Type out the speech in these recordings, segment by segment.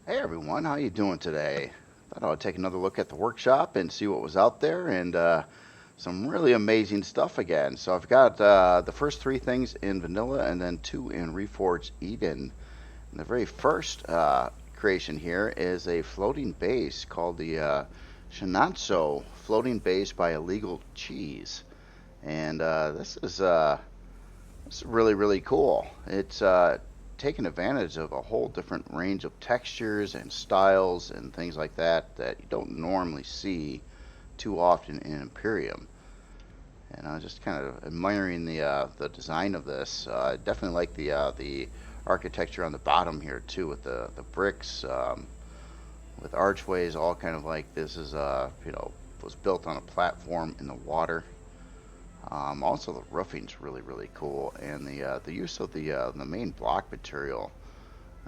Hey everyone, how you doing today? Thought I would take another look at the workshop and see what was out there, and some really amazing stuff again. So I've got the first three things in vanilla and then two in Reforged Eden. And the very first creation here is a floating base called the Chenonceau Floating Base by Illegal Cheese. And this is really, really cool. It's taking advantage of a whole different range of textures and styles and things like that that you don't normally see too often in Imperium. And I was just kind of admiring the design of this. I definitely like the architecture on the bottom here too, with the bricks, with archways, all kind of like this is was built on a platform in the water. Also, the roofing's really, really cool, and the use of the main block material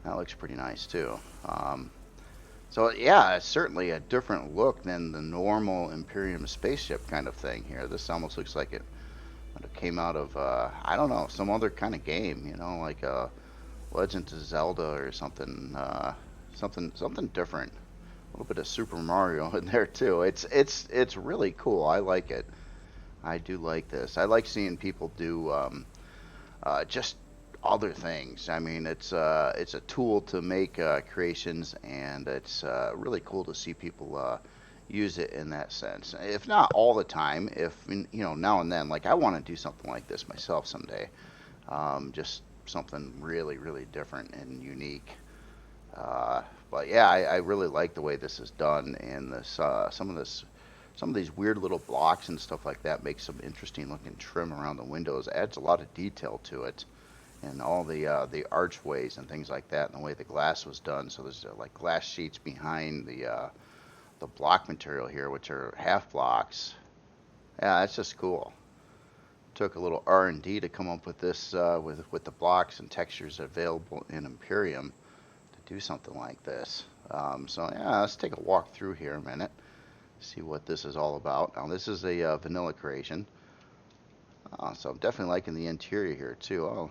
that looks pretty nice too. So yeah, it's certainly a different look than the normal Imperium spaceship kind of thing here. This almost looks like it came out of I don't know, some other kind of game, like Legend of Zelda or something, something different. A little bit of Super Mario in there too. It's really cool. I like it. I do like this. I like seeing people do just other things. I mean, it's a tool to make creations, and it's really cool to see people use it in that sense. If not all the time, if now and then. Like I want to do something like this myself someday. Just something really, really different and unique. But yeah, I really like the way this is done, and some of these weird little blocks and stuff like that make some interesting looking trim around the windows. Adds a lot of detail to it, and all the archways and things like that, and the way the glass was done. So there's like glass sheets behind the block material here, which are half blocks. Yeah, that's just cool. Took a little R&D to come up with this with the blocks and textures available in Imperium to do something like this. So yeah, let's take a walk through here a minute, see what this is all about. Now this is a vanilla creation, so I'm definitely liking the interior here too. Oh,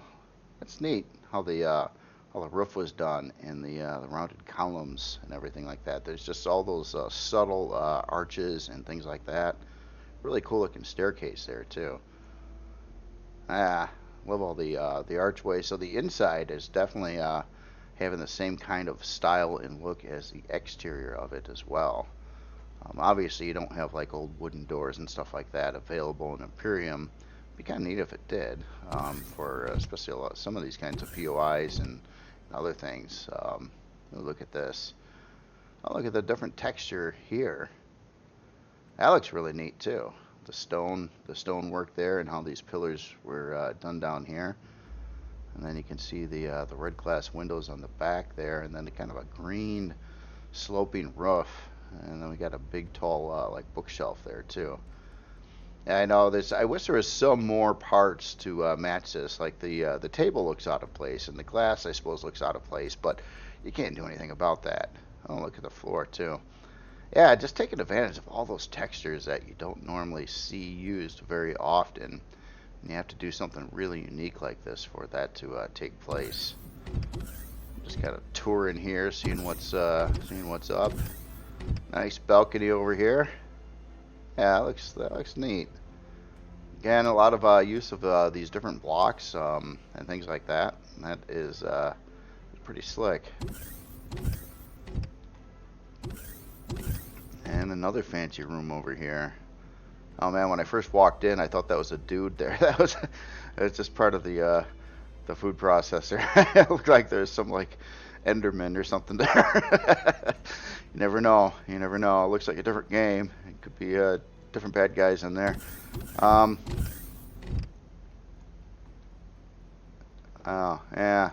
that's neat how the roof was done and the rounded columns and everything like that. There's just all those subtle arches and things like that. Really cool looking staircase there too. Ah, love all the archway. So the inside is definitely having the same kind of style and look as the exterior of it as well. Obviously, you don't have like old wooden doors and stuff like that available in Imperium. It'd be kind of neat if it did, for especially some of these kinds of POIs and other things. Look at this. Oh, look at the different texture here. That looks really neat too. The stone work there, and how these pillars were done down here. And then you can see the red glass windows on the back there, and then the kind of a green sloping roof, and then we got a big tall like bookshelf there too. Yeah, I know this. I wish there was some more parts to match this. Like the table looks out of place, and the glass I suppose looks out of place, but you can't do anything about that. Oh, look at the floor too. Yeah, just taking advantage of all those textures that you don't normally see used very often. And you have to do something really unique like this for that to take place. Just kind of touring here, seeing what's up. Nice balcony over here. Yeah, that looks neat. Again, a lot of use of these different blocks and things like that. And that is pretty slick. And another fancy room over here. Oh man, when I first walked in, I thought that was a dude there. That was just part of the food processor. It looked like there's some like Enderman or something there. You never know. You never know. It looks like a different game. It could be different bad guys in there. Um, oh yeah.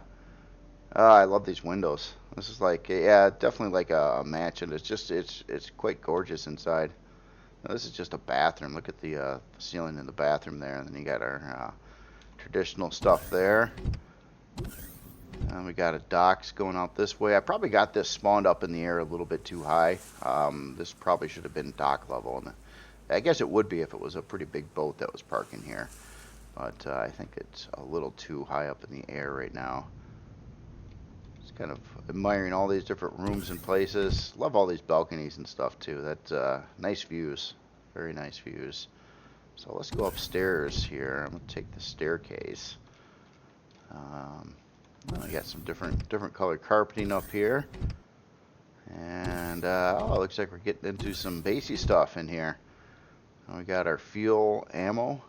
Oh, I love these windows. This is like, yeah, definitely like a mansion. It's quite gorgeous inside. Now, this is just a bathroom. Look at the ceiling in the bathroom there, and then you got our traditional stuff there. And we got a docks going out this way. I probably got this spawned up in the air a little bit too high. This probably should have been dock level, and I guess it would be if it was a pretty big boat that was parking here. But I think it's a little too high up in the air right now. kind of admiring all these different rooms and places. Love all these balconies and stuff too. That's nice views, very nice views. So let's go upstairs here. I'm gonna take the staircase. I got some different colored carpeting up here, and oh, looks like we're getting into some basey stuff in here. We got our fuel, ammo.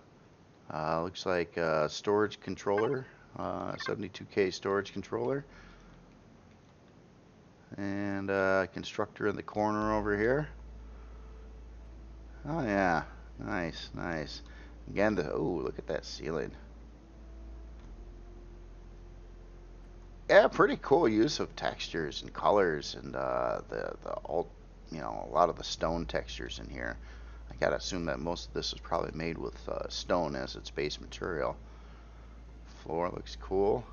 Looks like storage controller, 72K storage controller. And constructor in the corner over here. Oh yeah, nice, nice. Again, oh, look at that ceiling. Yeah, pretty cool use of textures and colors, and you know, a lot of the stone textures in here. I gotta assume that most of this is probably made with stone as its base material. Floor looks cool.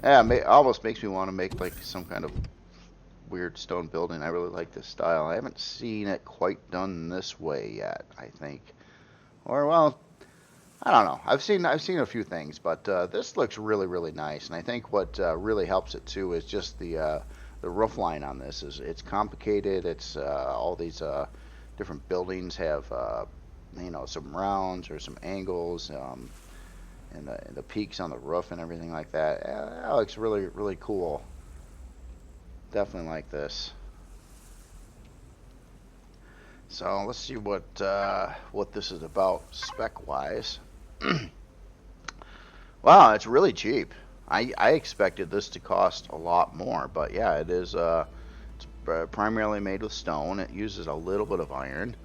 Yeah, almost makes me want to make like some kind of weird stone building. I really like this style. I haven't seen it quite done this way yet, I think. Or well, I don't know. I've seen a few things, but this looks really nice. And I think what really helps it too is just the roof line on this. It's complicated. It's all these different buildings have you know, some rounds or some angles, and the peaks on the roof and everything like that. That looks really cool. Definitely like this. So let's see what this is about spec wise. Wow, it's really cheap. I expected this to cost a lot more, but yeah, it is. It's primarily made with stone. It uses a little bit of iron.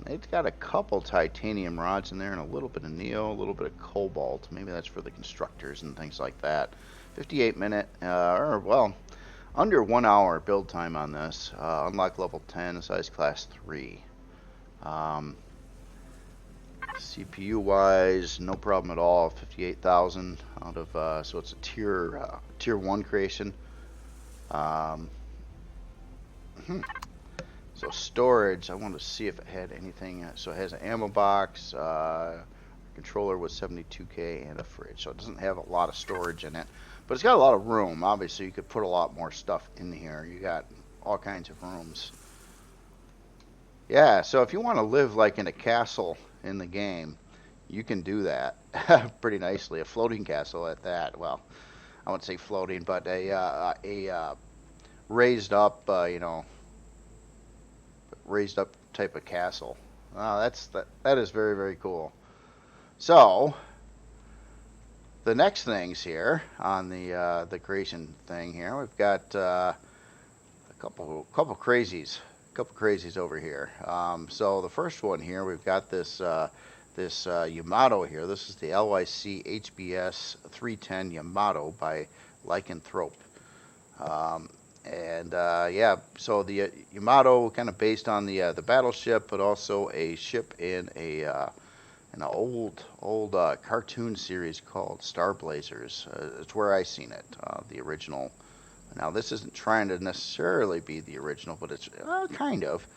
It's got a couple titanium rods in there and a little bit of neo, a little bit of cobalt. Maybe that's for the constructors and things like that. 58-minute, or well, under 1 hour build time on this. Unlock level 10, size class 3. CPU wise, no problem at all. 58,000 out of so it's a tier 1 creation. So storage, I wanted to see if it had anything. So it has an ammo box, controller with 72K, and a fridge. So it doesn't have a lot of storage in it, but it's got a lot of room. Obviously, you could put a lot more stuff in here. You got all kinds of rooms. Yeah, so if you want to live like in a castle in the game, you can do that pretty nicely. A floating castle at that. Well, I wouldn't say floating, but a raised up, you know, raised up type of castle. That is very cool. So the next things here on the creation thing here, we've got a couple crazies over here. So the first one here, we've got this Yamato here. This is the LYC HBS 310 Yamato by Lycanthrope. Yeah, so the Yamato kind of based on the Battleship, but also a ship in an old cartoon series called Star Blazers. It's where I seen it, the original. Now this isn't trying to necessarily be the original, but it's kind of.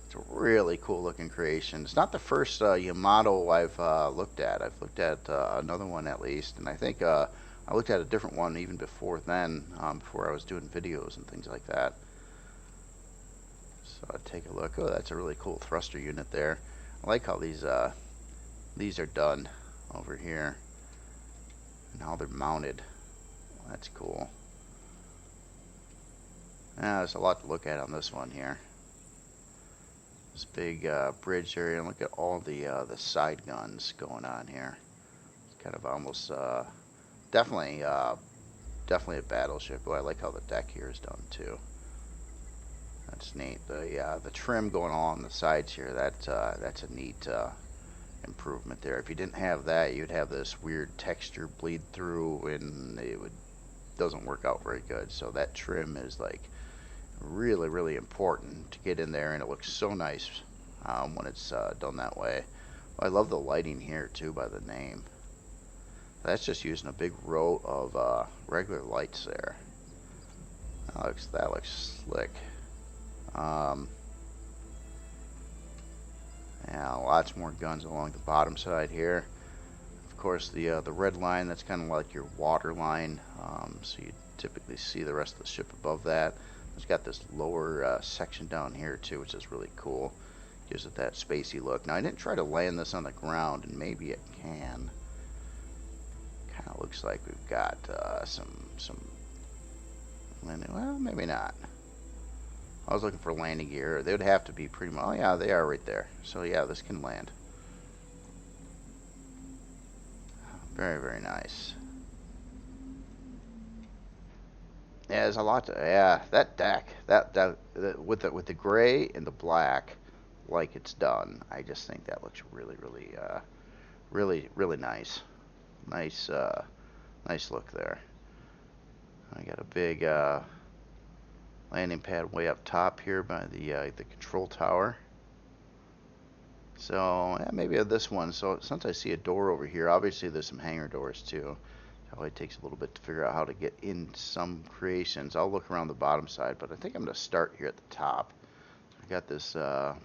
It's a really cool looking creation. It's not the first Yamato I've looked at. I've looked at another one at least, and I think I looked at a different one even before then, before I was doing videos and things like that. So I'd take a look. Oh, that's a really cool thruster unit there. I like how these are done over here and how they're mounted. That's cool. Yeah, there's a lot to look at on this one here. This big bridge area, and look at all the side guns going on here. It's kind of almost definitely a battleship. Oh, I like how the deck here is done too. That's neat. The trim going on the sides here. That's a neat improvement there. If you didn't have that, you'd have this weird texture bleed through, and doesn't work out very good. So that trim is like really important to get in there, and it looks so nice when it's done that way. I love the lighting here too by the name. That's just using a big row of regular lights there. That looks slick. Yeah, lots more guns along the bottom side here. Of course, the red line, that's kind of like your water line. So you typically see the rest of the ship above that. It's got this lower section down here too, which is really cool. Gives it that spacey look. Now I didn't try to land this on the ground, and maybe it can. Kind of looks like we've got some landing. Well, maybe not. I was looking for landing gear. They would have to be pretty much. Oh yeah, they are right there. So yeah, this can land. Very, very nice. Yeah, there's a lot to. Yeah, that deck, that with the gray and the black, like it's done. I just think that looks really, really nice. Nice look there. I got a big landing pad way up top here by the control tower. So yeah, maybe this one. So since I see a door over here, obviously there's some hangar doors too. Probably takes a little bit to figure out how to get in some creations. I'll look around the bottom side, but I think I'm going to start here at the top. I got this,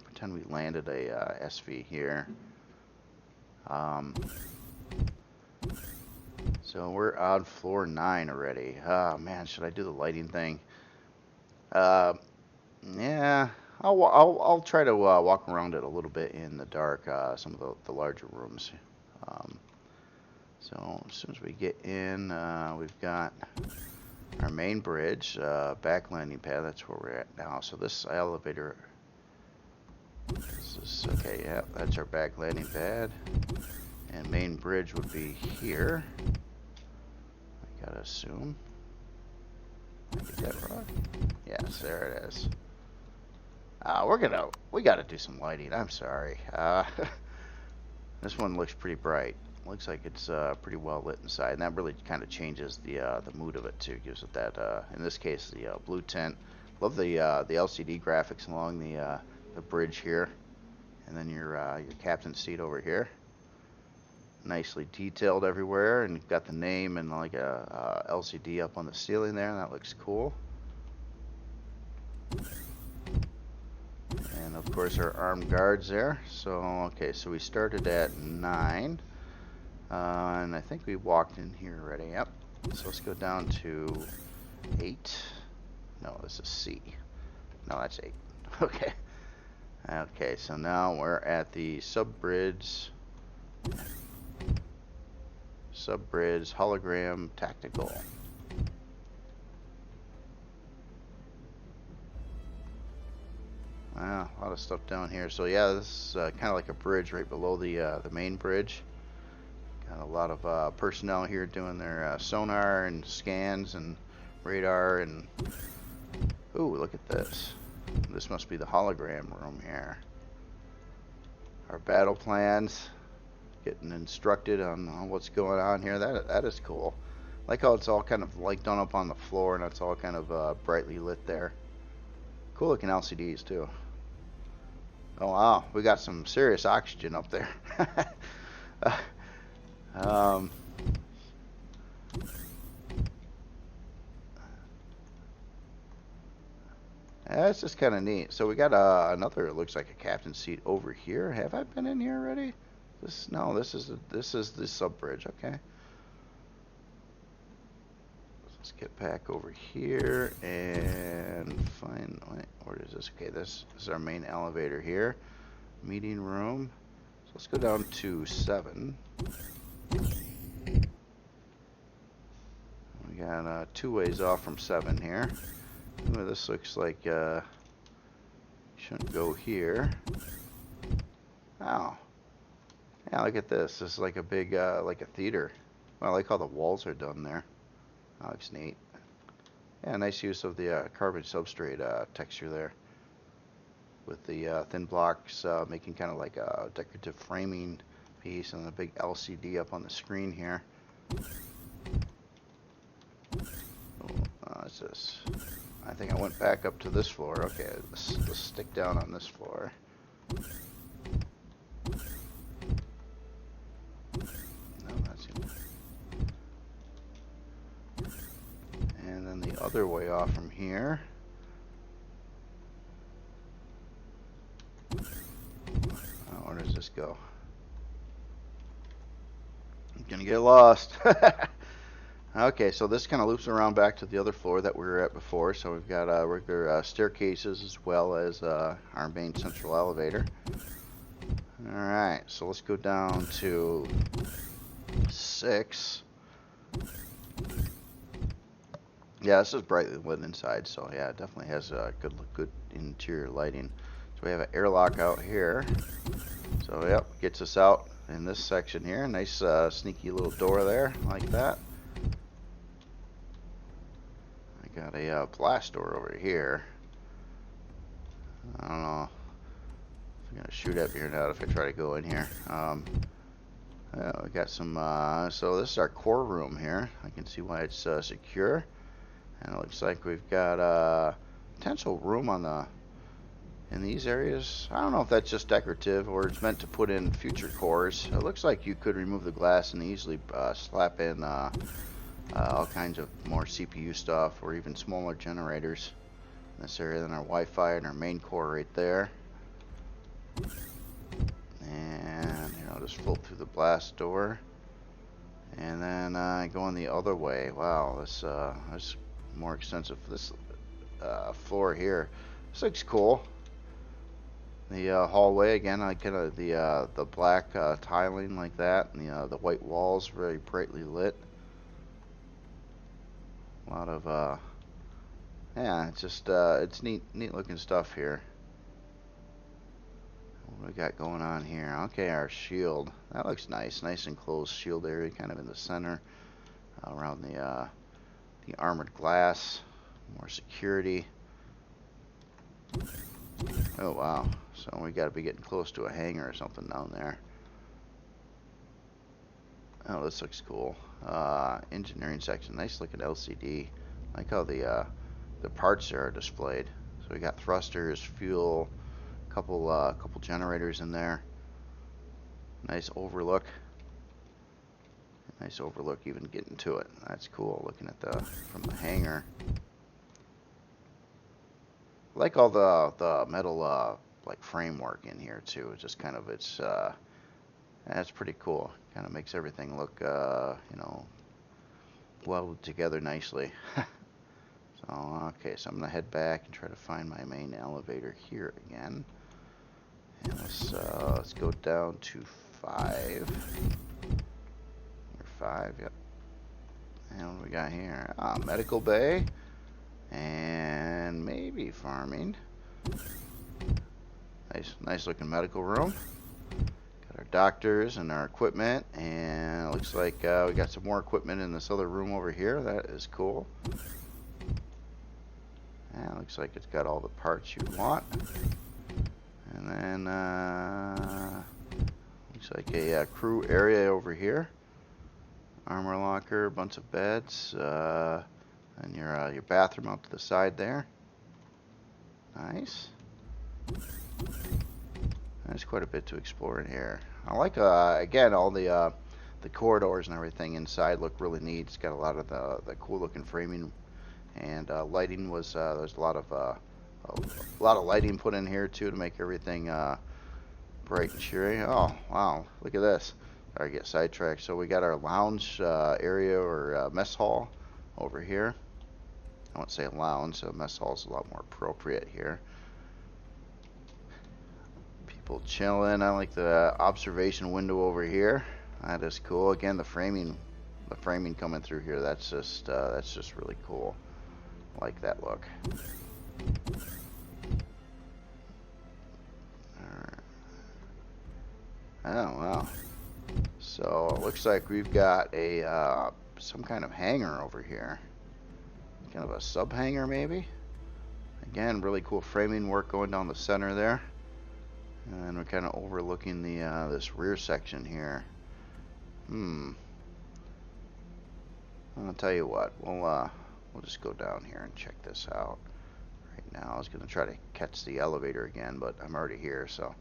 pretend we landed a SV here. So we're on floor 9 already. Oh man, should I do the lighting thing? Yeah, I'll try to walk around it a little bit in the dark, some of the larger rooms. So as soon as we get in, we've got our main bridge, back landing pad. That's where we're at now. So this elevator, this is okay. Yeah, that's our back landing pad, and main bridge would be here. I gotta assume. Did I get that wrong? Yes, there it is. We gotta do some lighting. I'm sorry. This one looks pretty bright. Looks like it's pretty well lit inside, and that really kind of changes the mood of it too. Gives it that, in this case, the blue tint. Love the LCD graphics along the bridge here, and then your captain's seat over here. Nicely detailed everywhere, and you've got the name and like a LCD up on the ceiling there. And that looks cool. And of course our armed guards there. So okay, so we started at 9. And I think we walked in here already. Yep. So let's go down to 8. No, this is C. No, that's 8. Okay. Okay, so now we're at the sub-bridge hologram tactical. Wow, a lot of stuff down here. So yeah, this is kind of like a bridge right below the main bridge. Got a lot of personnel here doing their sonar and scans and radar and... Ooh, look at this. This must be the hologram room here. Our battle plans, getting instructed on what's going on here. That is cool. Like how it's all kind of like done up on the floor, and it's all kind of brightly lit there. Cool looking LCDs too. Oh wow, we got some serious oxygen up there. That's just kind of neat. So we got another, it looks like a captain's seat over here. Have I been in here already? No, this is the sub bridge. Okay. Let's get back over here and find. Wait, where is this? Okay, this is our main elevator here. Meeting room. So let's go down to 7. We got 2 ways off from 7 here. Ooh, this looks like shouldn't go here. Oh, yeah, look at this. This is like a big like a theater. Well, I like how the walls are done there. That looks neat. Yeah, nice use of the carbon substrate texture there, with the thin blocks making kind of like a decorative framing piece, and a big LCD up on the screen here. What's this? I think I went back up to this floor. Okay, let's stick down on this floor. No, that's it. And then the other way off from here. Where does this go? I'm Get lost. Okay, so this kind of loops around back to the other floor that we were at before. So we've got regular staircases as well as our main central elevator. Alright, so let's go down to 6. Yeah, this is brightly lit inside, so yeah, it definitely has good interior lighting. So we have an airlock out here. So yep, gets us out in this section here. Nice sneaky little door there, like that. I got a blast door over here. I don't know if I'm gonna shoot at me or not if I try to go in here. We got some. So this is our core room here. I can see why it's secure, and it looks like we've got potential room on the in these areas. I don't know if that's just decorative or it's meant to put in future cores. It looks like you could remove the glass and easily slap in all kinds of more CPU stuff or even smaller generators in this area. Then our Wi-Fi and our main core right there. And here, I'll just float through the blast door. And then going the other way. Wow, this more extensive. This floor here. This looks cool. The hallway again, like kind of the black tiling like that, and the white walls very brightly lit. A lot of yeah, it's just it's neat looking stuff here. What do we got going on here? Okay, our shield. That looks nice. Nice enclosed shield area, kind of in the center, around the armored glass. More security. Oh wow! So we got to be getting close to a hangar or something down there. Oh, this looks cool. Engineering section. Nice looking LCD. I like how the parts are displayed. So we got thrusters, fuel, couple generators in there. Nice overlook. Nice overlook even getting to it. That's cool looking at from the hangar. I like all the metal like framework in here too. It's just kind of that's pretty cool. Kind of makes everything look you know, welded together nicely. So okay, so I'm gonna head back and try to find my main elevator here again. And let's go down to 5. 5, yep. And what do we got here? Medical bay. And maybe farming. Nice looking medical room. Got our doctors and our equipment, and it looks like we got some more equipment in this other room over here. That is cool. And it looks like it's got all the parts you want. And then looks like a crew area over here. Armor locker, a bunch of beds, and your bathroom out to the side there. Nice. There's quite a bit to explore in here. I like again all the corridors and everything inside look really neat. It's got a lot of the cool looking framing, and lighting was there's a lot of lighting put in here too to make everything bright and cheery. Oh wow, look at this. Sorry, get sidetracked. So we got our lounge area or mess hall over here. I won't say a lounge, so mess hall is a lot more appropriate here. People chilling. I like the observation window over here. That is cool. Again, the framing coming through here. That's just really cool. I like that look. Alright. Oh wow. So it looks like we've got a some kind of hangar over here. Kind of a sub hangar maybe. Again, really cool framing work going down the center there. And we're kind of overlooking the this rear section here. I'll tell you what, we'll just go down here and check this out right now. I was gonna try to catch the elevator again, but I'm already here, so.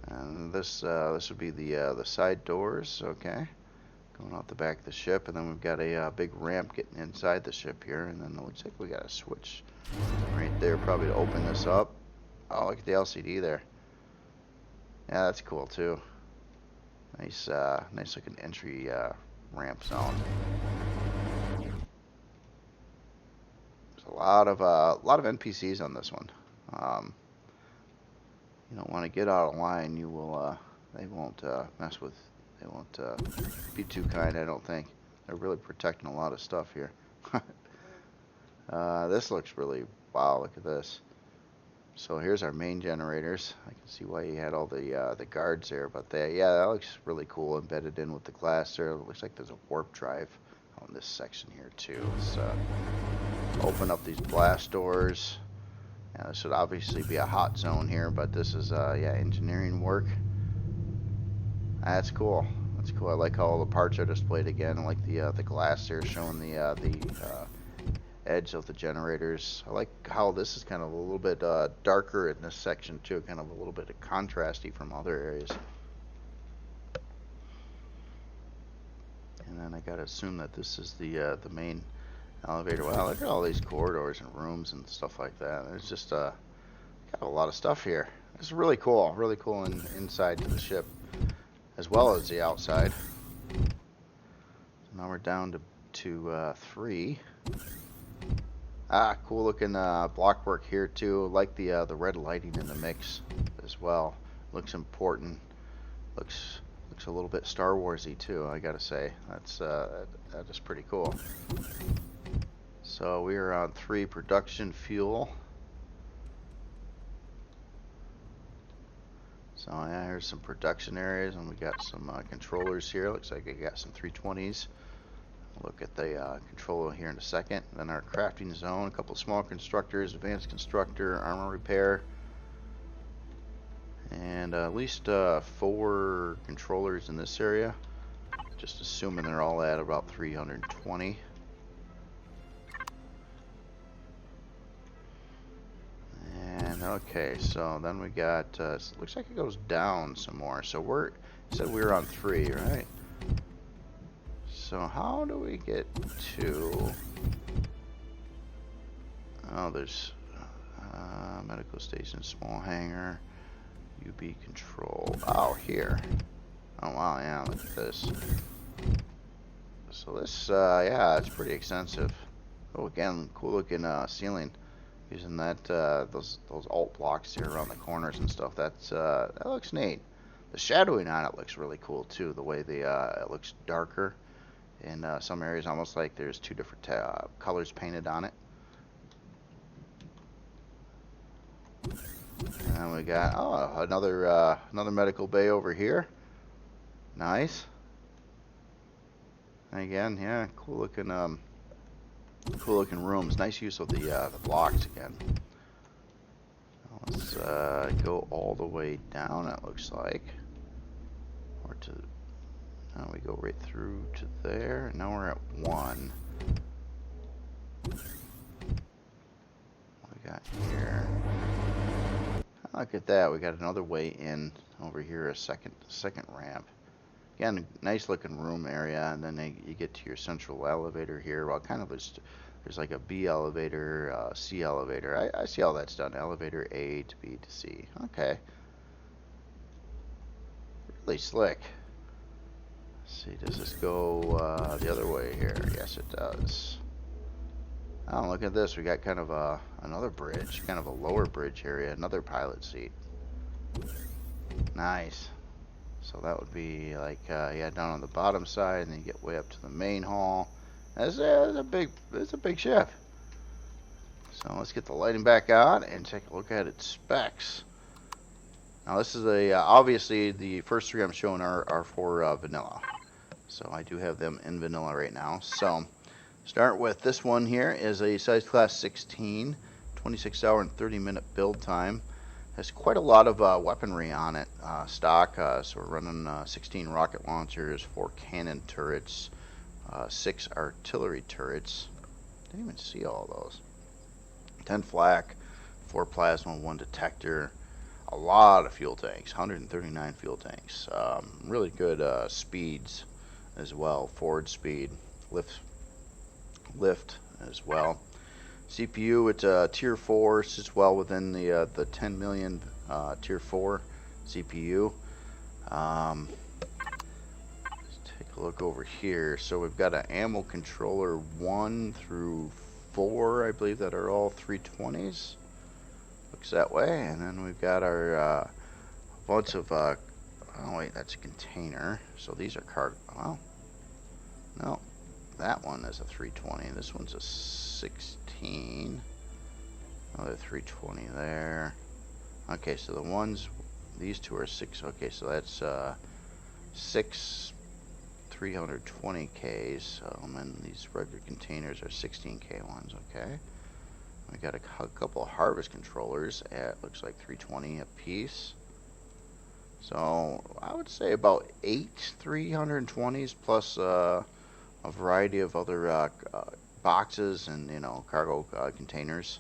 And this would be the side doors, okay, going out the back of the ship, and then we've got a big ramp getting inside the ship here, and then it looks like we got a switch right there, probably to open this up. Oh, look at the LCD there. Yeah, that's cool too. Nice, nice looking entry ramp zone. There's a lot of NPCs on this one. You don't want to get out of line. You will. They won't mess with. They won't be too kind. I don't think. They're really protecting a lot of stuff here. This looks really. Wow! Look at this. So here's our main generators. I can see why you had all the guards there, but yeah, that looks really cool, embedded in with the glass there. It looks like there's a warp drive on this section here too. Let's open up these blast doors. Yeah, this should obviously be a hot zone here, but this is yeah, engineering work. That's cool. That's cool. I like how all the parts are displayed again. I like the glass there showing the edge of the generators. I like how this is kind of a little bit darker in this section too, kind of a little bit of contrasty from other areas. And then I gotta assume that this is the main elevator. Wow, look at all these corridors and rooms and stuff like that. There's just got a lot of stuff here. It's really cool inside to the ship as well as the outside. So now we're down to 3. Cool looking block work here too. Like the red lighting in the mix as well. Looks important. Looks a little bit Star Warsy too. I gotta say that is pretty cool. So we are on 3 production fuel. So yeah, here's some production areas, and we got some controllers here. Looks like I got some 320s. Look at the controller here in a second. Then our crafting zone, a couple small constructors, advanced constructor, armor repair, and at least 4 controllers in this area. Just assuming they're all at about 320. And okay, so then we got. Looks like it goes down some more. So said we were on 3, right? So how do we get to? Oh, there's medical station, small hangar, UB control. Oh, here. Oh wow, yeah, look at this. So this, yeah, it's pretty extensive. Oh, again, cool looking ceiling. Using that those alt blocks here around the corners and stuff. That looks neat. The shadowing on it looks really cool too. The way it looks darker in some areas, almost like there's 2 different colors painted on it. And then we got another medical bay over here. Nice. And again, yeah, cool looking rooms. Nice use of the blocks again. Let's go all the way down. It looks like, or to. Now we go right through to there. Now we're at 1. What we got here? Look at that. We got another way in over here. A second ramp. Again, nice looking room area, and then you get to your central elevator here. Well, kind of there's like a B elevator, C elevator. I see how that's done. Elevator A to B to C. Okay. Really slick. Let's see, does this go the other way here? Yes, it does. Oh, look at this. We got kind of another bridge, kind of a lower bridge area, another pilot seat. Nice. So that would be like, yeah, down on the bottom side, and then you get way up to the main hall. It's a big ship. So let's get the lighting back on and take a look at its specs. Now this is obviously the first 3 I'm showing are for vanilla. So I do have them in vanilla right now. So start with this one here is a size class 16, 26 hour and 30 minute build time. Has quite a lot of weaponry on it, stock. So we're running 16 rocket launchers, 4 cannon turrets, 6 artillery turrets. Didn't even see all those. 10 flak, 4 plasma, 1 detector. A lot of fuel tanks, 139 fuel tanks. Really good speeds as well. Forward speed, lift as well. CPU, it's a tier 4, sits well within the 10 million tier 4 CPU. Let's take a look over here. So we've got an ammo controller 1 through 4, I believe, that are all 320s. Looks that way. And then we've got our bunch of oh wait, that's a container. So these are cargo. Well, no, that one is a 320. This one's a 16. Another 320 there. Okay, so the ones, these two are 6. Okay, so that's 6 320Ks. And these regular containers are 16K ones. Okay. We got a couple of harvest controllers at, looks like 320 a piece. So I would say about 8 320s plus a variety of other boxes and cargo containers,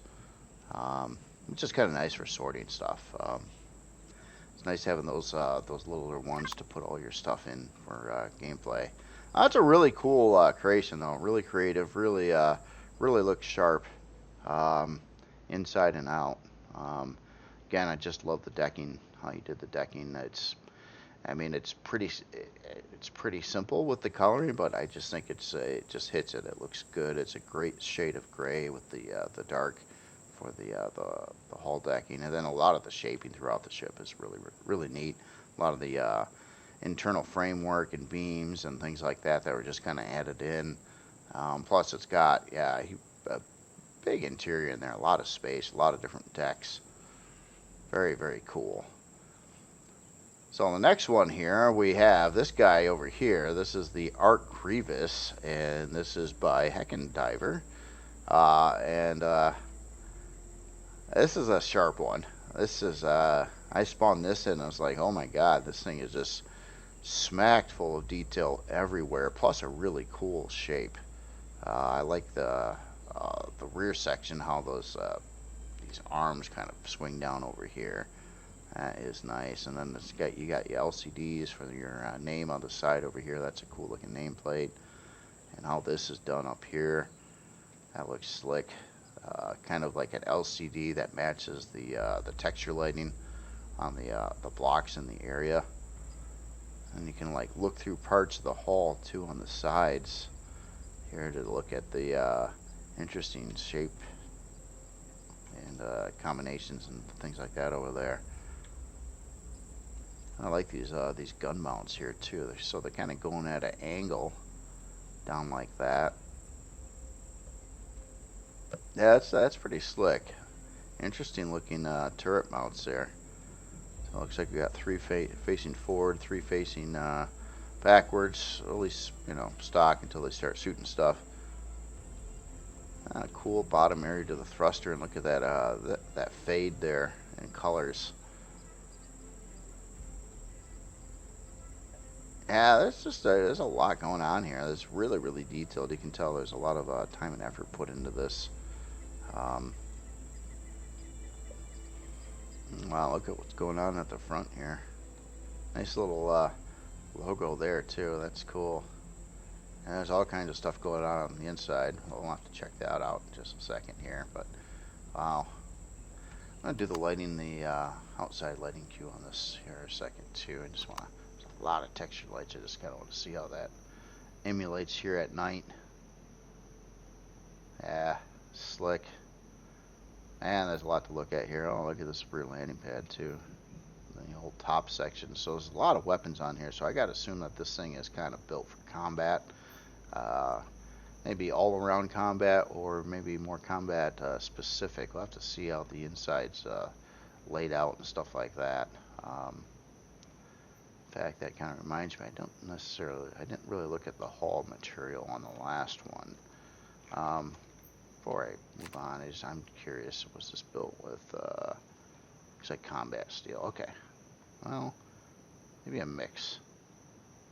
which is kind of nice for sorting stuff. It's nice having those littler ones to put all your stuff in for gameplay. That's a really cool creation though. Really creative. Really looks sharp inside and out. Again, I just love the decking. How you did the decking. It's pretty simple with the coloring, but I just think it just hits it. It looks good. It's a great shade of gray with the dark for the hull decking, and then a lot of the shaping throughout the ship is really neat. A lot of the internal framework and beams and things like that were just kind of added in. Plus, it's got a big interior in there, a lot of space, a lot of different decks. Very, very cool. So on the next one here, we have this guy over here. This is the Arc Grievous, and this is by Heckin' Diver. This is a sharp one. This is, I spawned this in and I was like, oh my god, this thing is just smacked full of detail everywhere, plus a really cool shape. I like the rear section, how these arms kind of swing down over here. That is nice. And then you got your LCDs for your name on the side over here. That's a cool looking nameplate. And how this is done up here, that looks slick. Kind of like an LCD that matches the texture lighting on the blocks in the area. And you can like look through parts of the hull too on the sides here to look at the interesting shape and combinations and things like that over there. I like these gun mounts here too. They're kind of going at an angle down like that. Yeah, that's pretty slick. Interesting looking turret mounts there. So it looks like we got 3 facing forward, 3 facing backwards. At least stock until they start shooting stuff. Cool bottom area to the thruster, and look at that fade there in colors. Yeah, there's a lot going on here. It's really detailed. You can tell there's a lot of time and effort put into this. Wow, look at what's going on at the front here. Nice little logo there too. That's cool. And there's all kinds of stuff going on the inside. We'll have to check that out in just a second here. But wow, I'm gonna do the lighting, the outside lighting cue on this here in a second too. I just want to. A lot of textured lights. I just kind of want to see how that emulates here at night. Yeah, slick. And there's a lot to look at here. Oh, look at this rear landing pad too. The whole top section. So there's a lot of weapons on here. So I got to assume that this thing is kind of built for combat. Maybe all around combat, or maybe more combat specific. We'll have to see how the inside's laid out and stuff like that. In fact, that kind of reminds me, I didn't really look at the hull material on the last one. Before I move on, I'm curious, was this built with, looks like combat steel. Okay, well, maybe a mix.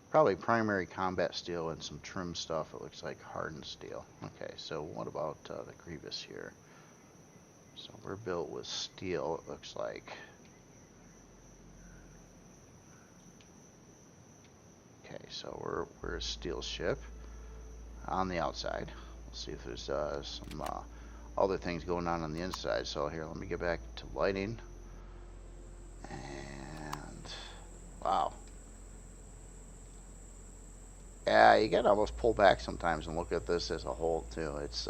Probably primary combat steel and some trim stuff. It looks like hardened steel. Okay, so what about the Grievous here? So we're built with steel, it looks like. Okay, so we're a steel ship on the outside. We'll see if there's some other things going on the inside. So here, let me get back to lighting. And wow. Yeah, you gotta almost pull back sometimes and look at this as a whole too. It's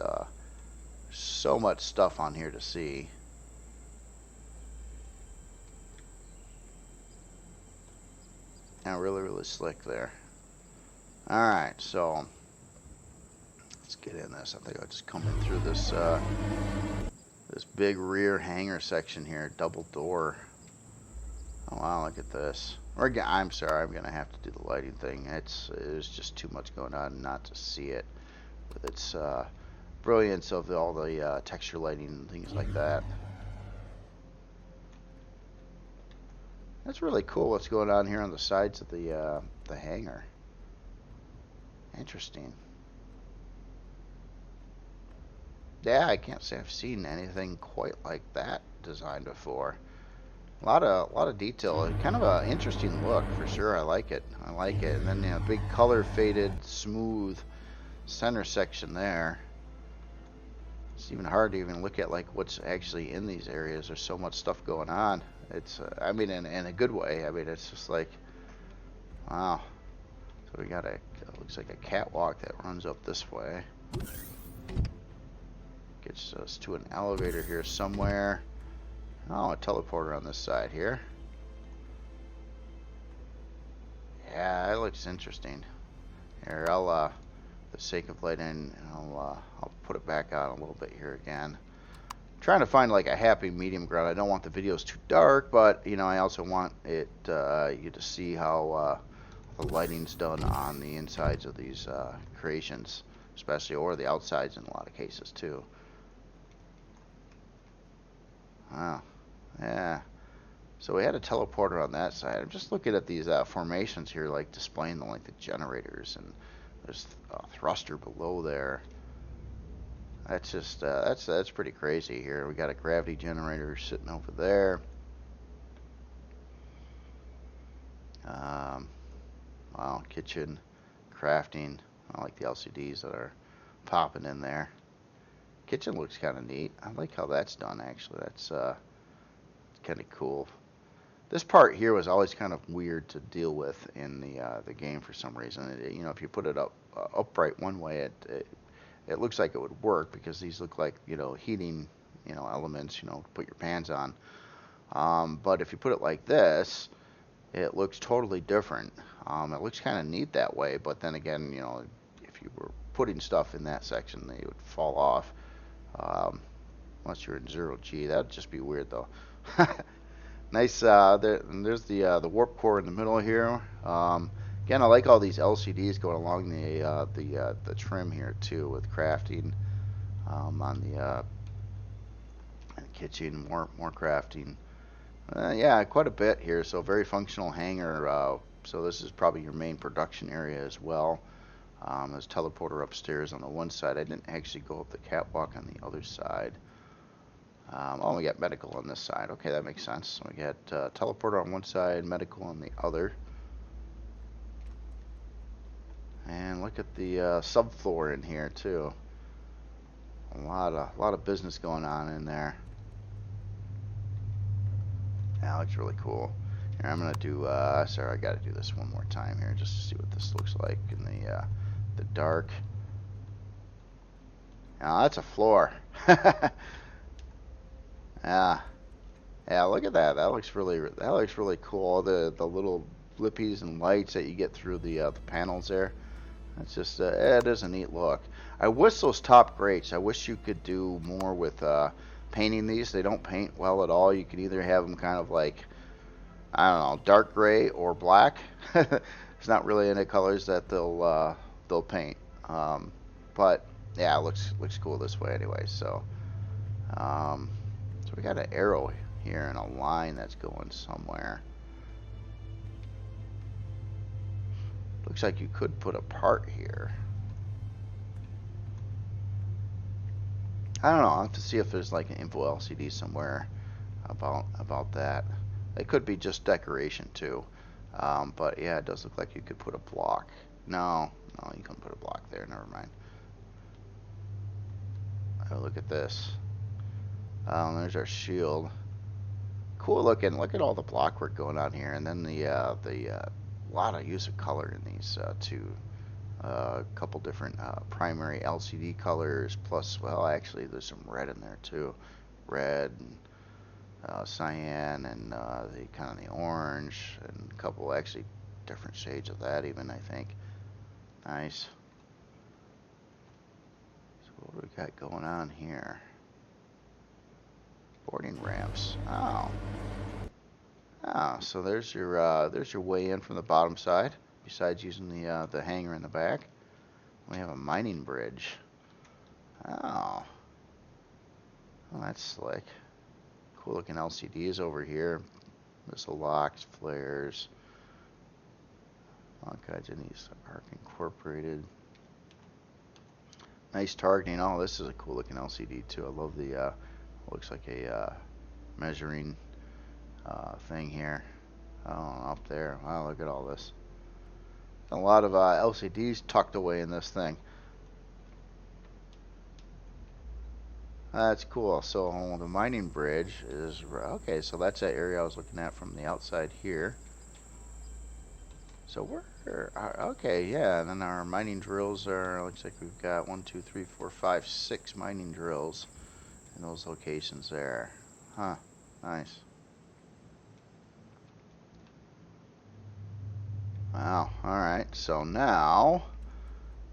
so much stuff on here to see. And really, really slick there. Alright, so let's get in this. I think I'll just come in through this this big rear hangar section here, double door. Oh wow, look at this. I'm sorry, I'm gonna have to do the lighting thing. There's just too much going on not to see it with its brilliance of all the texture lighting and things like that. That's really cool what's going on here on the sides of the hangar. Interesting. Yeah, I can't say I've seen anything quite like that designed before. A lot of detail. Kind of an interesting look for sure. I like it. I like it. And then, you know, big color faded, smooth center section there. It's even hard to even look at like what's actually in these areas. There's so much stuff going on. It's I mean, in a good way. I mean, it's just like, wow. So we got looks like a catwalk that runs up this way. Gets us to an elevator here somewhere. Oh, a teleporter on this side here. Yeah, it looks interesting. Here, I'll, for the sake of lighting, I'll put it back on a little bit here again. I'm trying to find like a happy medium ground. I don't want the videos too dark, but you know, I also want it you to see how the lighting's done on the insides of these creations, especially, or the outsides in a lot of cases too. Wow. Yeah. So we had a teleporter on that side. I'm just looking at these formations here, like displaying the generators, and there's a thruster below there. That's just that's pretty crazy here. We got a gravity generator sitting over there. Wow, kitchen, crafting. I like the LCDs that are popping in there. Kitchen looks kind of neat. I like how that's done actually. That's kind of cool. This part here was always kind of weird to deal with in the game for some reason. You know, if you put it upright one way, it looks like it would work because these look like, you know, heating, you know, elements, you know, to put your pans on. But if you put it like this, it looks totally different. It looks kind of neat that way, but then again, you know, if you were putting stuff in that section, they would fall off. Unless you're in 0G, that'd just be weird though. Nice. There's the warp core in the middle here. Again, I like all these LCDs going along the trim here too, with crafting on the kitchen, more crafting. Yeah, quite a bit here. So very functional hangar. So this is probably your main production area as well. There's teleporter upstairs on the one side. I didn't actually go up the catwalk on the other side. Oh, we got medical on this side. Okay, that makes sense. So we got teleporter on one side, medical on the other. And look at the subfloor in here too. A lot of business going on in there. That looks really cool. Here, I'm gonna do. Sorry, I got to do this one more time here just to see what this looks like in the dark. Now that's a floor. Yeah, yeah. Look at that. That looks really cool. The little blippies and lights that you get through the panels there. It's just it is a neat look. I wish those top grates. I wish you could do more with painting these. They don't paint well at all. You can either have them kind of like, I don't know, dark gray or black. There's not really any colors that they'll paint. But yeah, it looks cool this way anyway. So so we got an arrow here and a line that's going somewhere. Looks like you could put a part here. I don't know. I'll have to see if there's like an info LCD somewhere about that. It could be just decoration too. But yeah, it does look like you could put a block. No, you couldn't put a block there. Never mind. Oh, look at this. There's our shield. Cool looking. Look at all the block work going on here, and then the lot of use of color in these two. A couple different primary LCD colors, plus, well, actually, there's some red in there too. Red, and, cyan, and the kind of the orange, and a couple actually different shades of that even, I think. Nice. So what do we got going on here? Boarding ramps. Oh. Ah, so there's your way in from the bottom side. Besides using the hangar in the back, we have a mining bridge. Oh. Well, that's slick. Cool looking LCDs over here. Missile locks, flares. All kinds of these are incorporated. Nice targeting. Oh, this is a cool looking LCD too. I love the looks like a measuring thing here. Oh, up there. Wow, look at all this. A lot of LCDs tucked away in this thing. That's cool. So the mining bridge is okay. So that's that area I was looking at from the outside here. So we're okay, yeah. And then our mining drills are. Looks like we've got 1, 2, 3, 4, 5, 6 mining drills in those locations there. Huh. Nice. Wow. All right. So now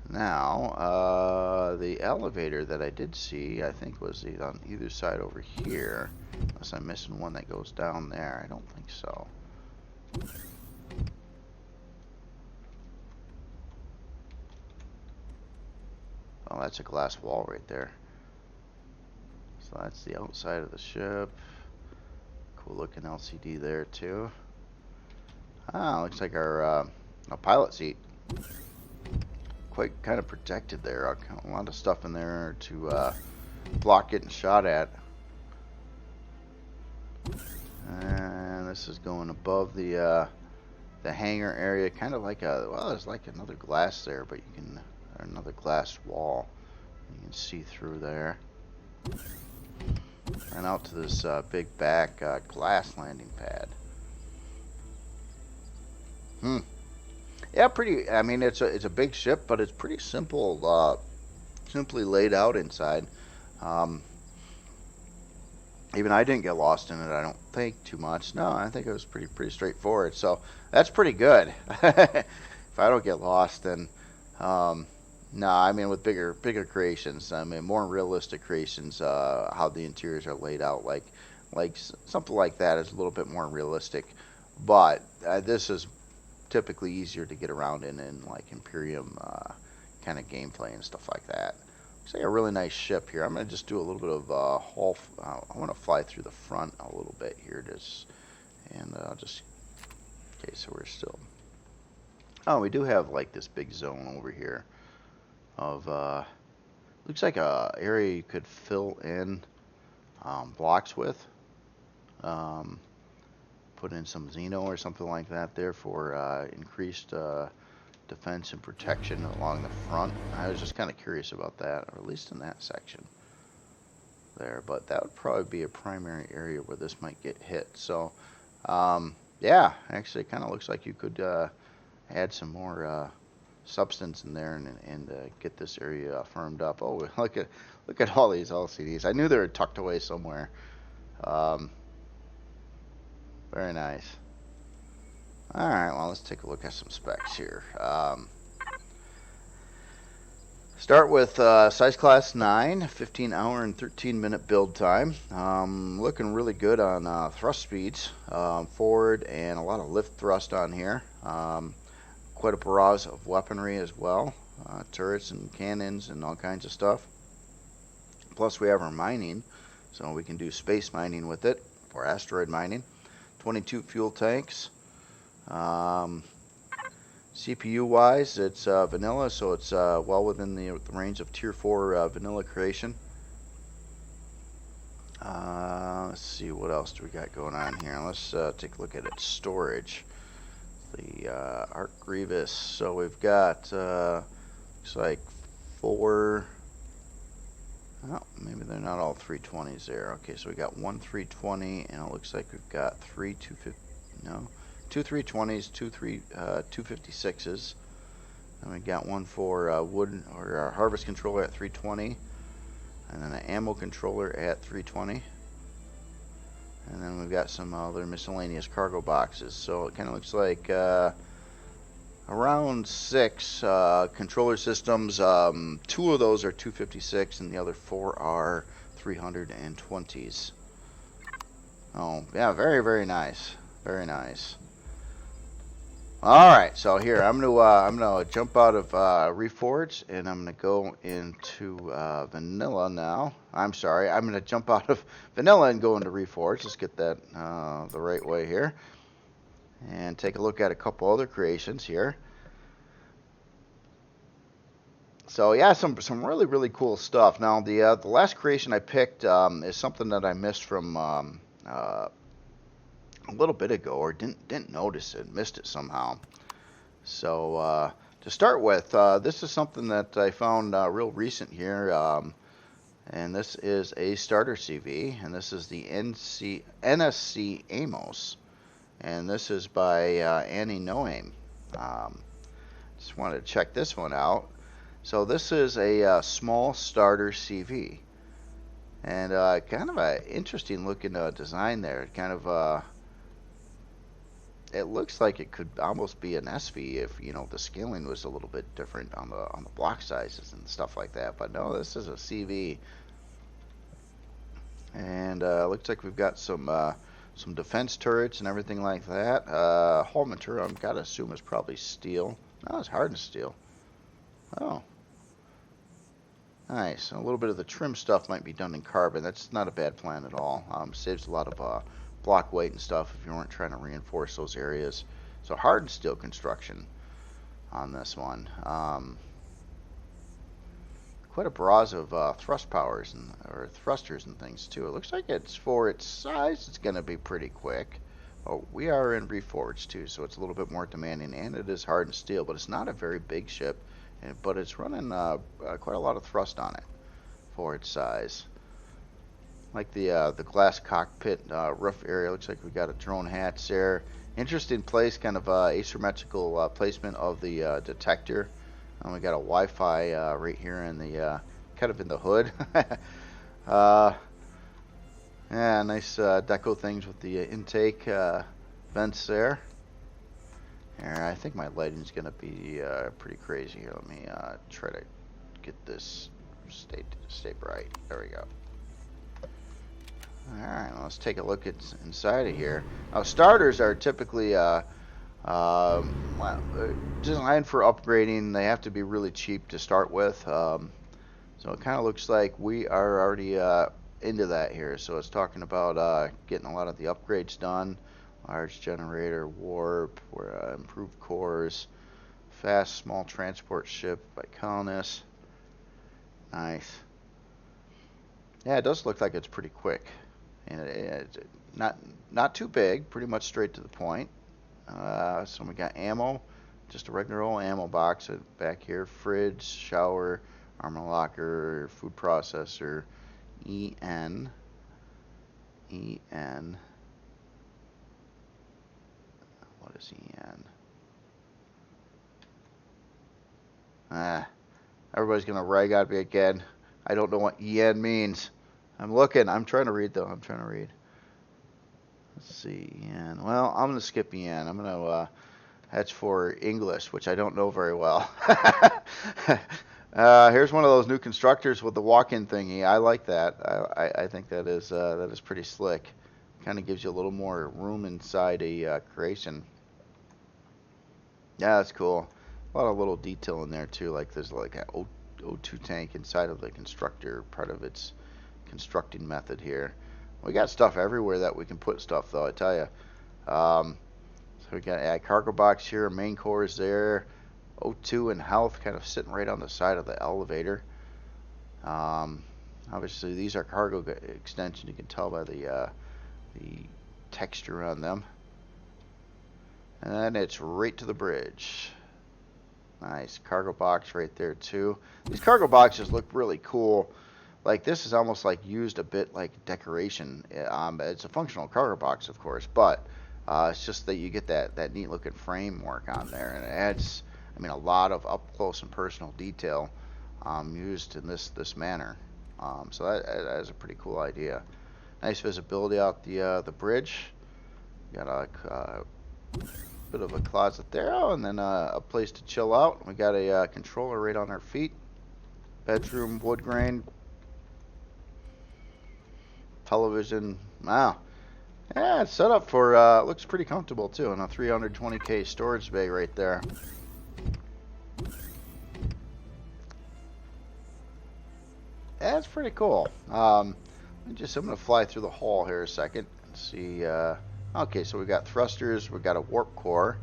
the elevator that I did see, I think was on either side over here. Unless I'm missing one that goes down there. I don't think so. Oh, that's a glass wall right there. So that's the outside of the ship. Cool looking LCD there too. Ah, looks like our a pilot seat. Quite kind of protected there. A lot of stuff in there to block getting shot at. And this is going above the hangar area, kind of like a, well, there's like another glass there, but you can, or another glass wall. You can see through there. And out to this big back glass landing pad. Yeah, pretty. I mean, it's a big ship, but it's pretty simple, simply laid out inside. Even I didn't get lost in it. I don't think too much. No, I think it was pretty straightforward. So that's pretty good. If I don't get lost, then no. I mean, with bigger creations. I mean, more realistic creations. How the interiors are laid out, like something like that is a little bit more realistic. But this is typically easier to get around in like Empyrion kind of gameplay and stuff like that. It's like a really nice ship here. I'm going to just do a little bit of haul. I want to fly through the front a little bit here, and I'll just. Okay, so we're still. Oh, we do have like this big zone over here of looks like a area you could fill in blocks with. Put in some Xeno or something like that there for increased defense and protection along the front. I was just kind of curious about that, or at least in that section there. But that would probably be a primary area where this might get hit. So, yeah, actually, it kind of looks like you could add some more substance in there and get this area firmed up. Oh, look at all these LCDs. I knew they were tucked away somewhere. Very nice. Alright, well, let's take a look at some specs here. Start with size class 9, 15 hour and 13 minute build time. Looking really good on thrust speeds, forward, and a lot of lift thrust on here. Quite a barrage of weaponry as well, turrets and cannons and all kinds of stuff. Plus we have our mining, so we can do space mining with it, or asteroid mining. 22 fuel tanks. CPU wise, it's vanilla, so it's well within the range of tier 4 vanilla creation. Let's see, what else do we got going on here? Let's take a look at its storage. The Arc Grievous. So we've got looks like 4. Oh, maybe they're not all 320s there. Okay, so we got one 320, and it looks like we've got three 250. No, two 320s, 256s. And we got one for wood or our harvest controller at 320, and then an ammo controller at 320. And then we've got some other miscellaneous cargo boxes. So it kind of looks like around 6 controller systems. 2 of those are 256, and the other 4 are 320s. Oh, yeah, very, very nice. Very nice. All right, so here I'm gonna jump out of Reforged, and I'm gonna go into Vanilla now. I'm sorry, I'm gonna jump out of Vanilla and go into Reforged. Let's get that the right way here, and take a look at a couple other creations here. So yeah, some really, really cool stuff. Now the last creation I picked is something that I missed from a little bit ago, or didn't notice it, missed it somehow. So to start with, this is something that I found real recent here, and this is a starter CV, and this is the NSC Amos, and this is by Annie Noaim. Just wanted to check this one out. So this is a small starter CV, and kind of an interesting looking design there. Kind of it looks like it could almost be an SV if, you know, the scaling was a little bit different on the block sizes and stuff like that. But no, this is a CV, and looks like we've got some defense turrets and everything like that. Hull material, I've got to assume, is probably steel. No, it's hardened steel. Oh, nice. A little bit of the trim stuff might be done in carbon. That's not a bad plan at all. Saves a lot of block weight and stuff if you weren't trying to reinforce those areas. So hardened steel construction on this one. Quite a barrage of thrust powers or thrusters and things too. It looks like it's, for its size, it's going to be pretty quick. Oh, we are in Reforged too, so it's a little bit more demanding, and it is hardened steel, but it's not a very big ship, but it's running quite a lot of thrust on it for its size. Like the glass cockpit roof area, looks like we got a drone hatch there. Interesting place, kind of asymmetrical placement of the detector. We got a Wi-Fi right here in the kind of in the hood. Yeah, nice deco things with the intake vents there. Here, I think my lighting's gonna be pretty crazy here. Let me try to get this stay bright. There we go. Alright, well, let's take a look at inside of here. Now, starters are typically designed for upgrading. They have to be really cheap to start with. So it kind of looks like we are already into that here. So it's talking about getting a lot of the upgrades done. Large generator, warp, improved cores, fast small transport ship by colonists. Nice. Yeah, it does look like it's pretty quick. And it's not too big, pretty much straight to the point. So we got ammo, just a regular old ammo box back here. Fridge, shower, armor locker, food processor, EN. What is EN? Everybody's gonna rag on me again. I don't know what EN means. I'm looking. I'm trying to read, though. I'm trying to read. Let's see. EN. Well, I'm going to skip EN. I'm going to, that's for English, which I don't know very well. Here's one of those new constructors with the walk-in thingy. I like that. I think that is pretty slick. Kind of gives you a little more room inside a creation. Yeah, that's cool. A lot of little detail in there, too. Like there's like an O2 tank inside of the constructor, part of its constructing method here. We got stuff everywhere that we can put stuff, though, I tell you. So we got a cargo box here, main core is there, O2 and health kind of sitting right on the side of the elevator. Obviously these are cargo extensions, you can tell by the texture on them. And then it's right to the bridge. Nice cargo box right there too. These cargo boxes look really cool. like this is almost like used a bit like decoration. It's a functional cargo box, of course, but it's just that you get that neat looking framework on there, and it adds, I mean, a lot of up close and personal detail used in this manner. So that is a pretty cool idea. Nice visibility out the bridge. Got a bit of a closet there, and then a place to chill out. We got a controller right on our feet. Bedroom, wood grain, television. Wow. Yeah, it's set up for, looks pretty comfortable too, and a 320K storage bay right there. That's pretty cool. I'm going to fly through the hall here a second and see. Okay, so we got thrusters, we got a warp core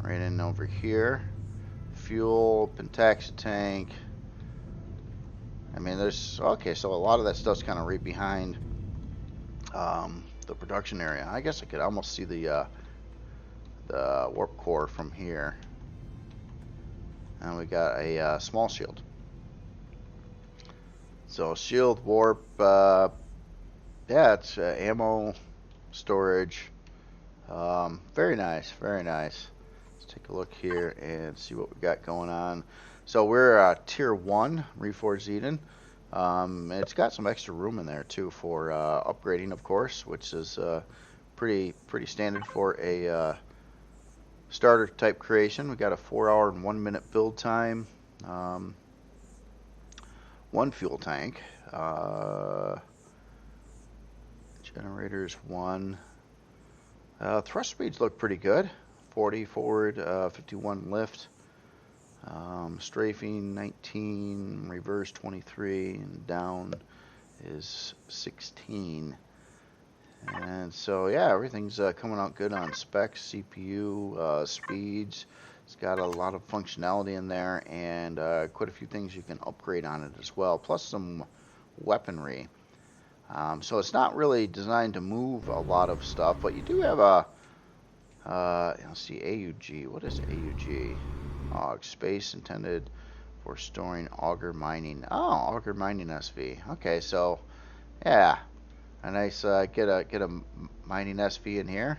right in over here. Fuel, pentaxa tank. I mean, there's, okay, so a lot of that stuff's kind of right behind the production area. I guess I could almost see the warp core from here. And we got a small shield. So shield, warp, yeah, it's ammo, storage. Very nice, very nice. Let's take a look here and see what we got going on. So we're tier 1, Reforged Eden. It's got some extra room in there too for upgrading, of course, which is pretty standard for a starter type creation. We got a 4-hour and 1-minute build time. 1 fuel tank. Generators 1. Thrust speeds look pretty good. 40 forward, 51 lift. Strafing 19, reverse 23, and down is 16. And so yeah, everything's coming out good on specs, CPU, speeds. It's got a lot of functionality in there, and quite a few things you can upgrade on it as well, plus some weaponry. So it's not really designed to move a lot of stuff, but you do have a, let's see, AUG. What is AUG? Space intended for storing auger mining. Oh, auger mining SV. Okay, so yeah, a nice get a mining SV in here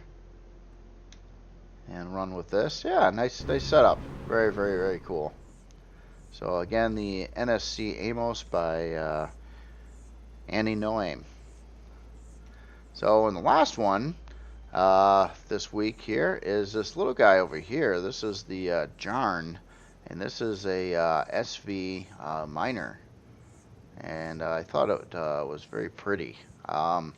and run with this. Yeah, nice setup. Very cool. So again, the NSC Amos by Annie Noaim. So in the last one this week here is this little guy over here. This is the Jarn, and this is a SV miner, and I thought it was very pretty. So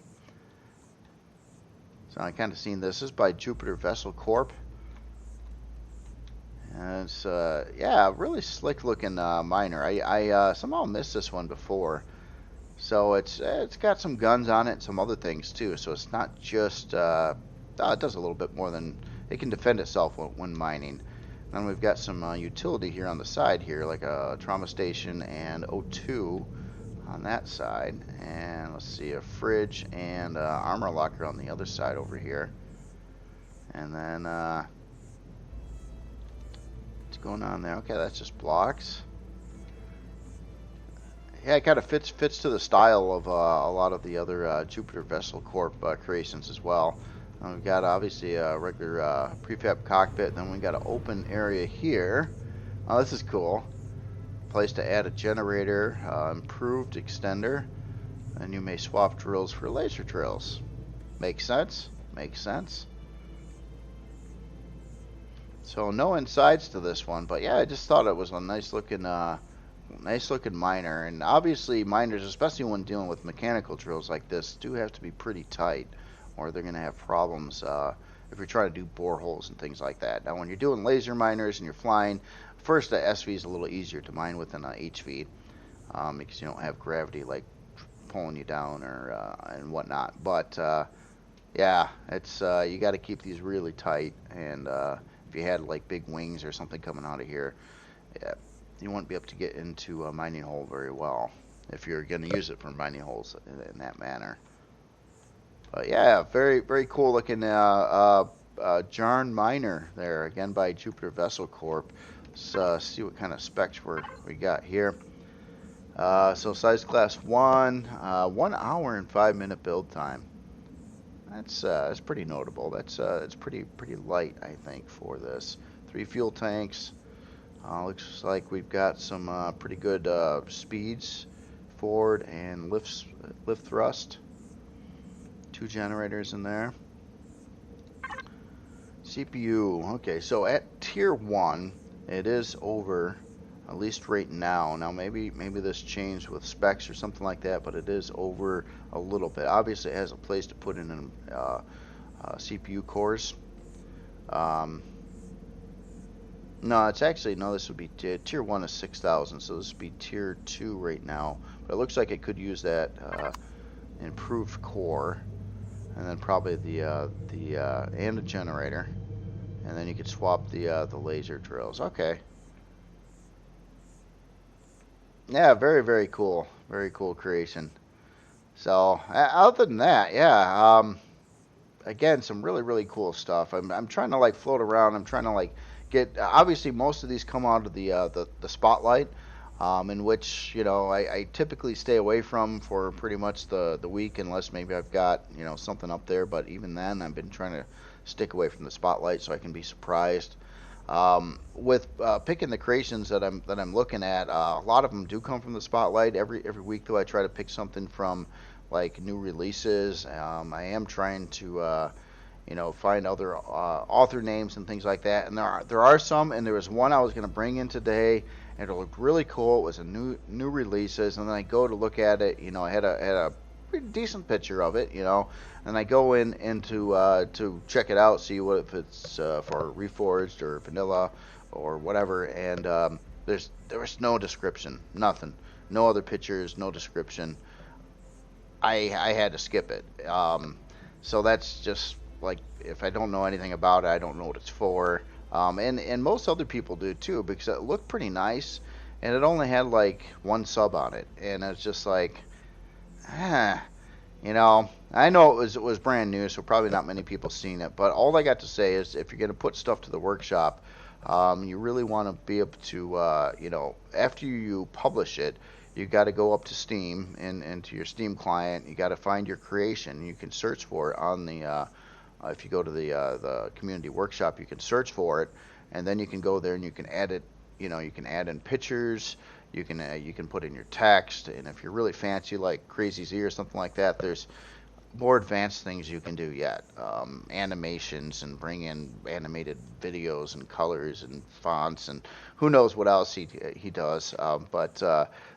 I kind of seen this. This is by Jupiter Vessel Corp. And it's yeah, really slick looking miner. I somehow missed this one before. So it's got some guns on it and some other things too. So it's not just it does a little bit more than it can defend itself when mining. And then we've got some utility here on the side here, like a trauma station and O2 on that side. And let's see, a fridge and armor locker on the other side over here. And then what's going on there? Okay, that's just blocks. Yeah, it kind of fits to the style of a lot of the other Jupiter Vessel Corp creations as well. We've got obviously a regular prefab cockpit. Then we got an open area here. Oh, this is cool. Place to add a generator, improved extender, and you may swap drills for laser drills. Makes sense. Makes sense. So no insides to this one, but yeah, I just thought it was a nice looking miner. And obviously miners, especially when dealing with mechanical drills like this, do have to be pretty tight, or they're going to have problems if you're trying to do boreholes and things like that. Now when you're doing laser miners and you're flying, first the SV is a little easier to mine with than a HV because you don't have gravity like pulling you down or and whatnot. But yeah, it's you got to keep these really tight, and if you had like big wings or something coming out of here, yeah, you wouldn't be able to get into a mining hole very well if you're going to use it for mining holes in that manner. But yeah, very cool looking Jarn miner there, again by Jupiter Vessel Corp. Let's see what kind of specs we got here. So size class 1, 1 hour and 5 minute build time. That's pretty notable. It's pretty light, I think, for this. 3 fuel tanks. Looks like we've got some pretty good speeds, forward and lift thrust. 2 generators in there. CPU. Okay, so at tier 1, it is over, at least right now. Now maybe this changed with specs or something like that, but it is over a little bit. Obviously, it has a place to put in CPU cores. No, it's actually, no, this would be tier 1 is 6,000, so this would be tier 2 right now. But it looks like it could use that improved core, and then probably and a generator, and then you could swap the laser drills. Okay. Yeah, very cool. Very cool creation. So, other than that, yeah, again, some really cool stuff. I'm trying to like float around. I'm trying to like get. Obviously, most of these come out of the spotlight, in which I typically stay away from for pretty much the week, unless maybe I've got something up there. But even then, I've been trying to stick away from the spotlight so I can be surprised. With picking the creations that I'm looking at, a lot of them do come from the spotlight. Every week, though, I try to pick something from like new releases. I am trying to find other author names and things like that. And there are some, and there was one I was going to bring in today, and it looked really cool. It was a new releases, and then I go to look at it. I had a pretty decent picture of it, and I go into to check it out, see what if it's for reforged or vanilla or whatever, and there was no description, nothing, no other pictures, no description. I had to skip it. So that's just like, if I don't know anything about it, I don't know what it's for. And most other people do too, because it looked pretty nice, and it only had like 1 sub on it, and it's just like, ah, I know it was brand new, so probably not many people seen it. But all I got to say is, if you're gonna put stuff to the workshop, you really want to be able to, after you publish it, you got to go up to Steam and to your Steam client. You got to find your creation. You can search for it on the if you go to the community workshop, you can search for it, and then you can go there and you can add it. You can add in pictures. You can put in your text, and if you're really fancy like Crazy Z or something like that, there's more advanced things you can do yet. Animations, and bring in animated videos and colors and fonts, and who knows what else he does. But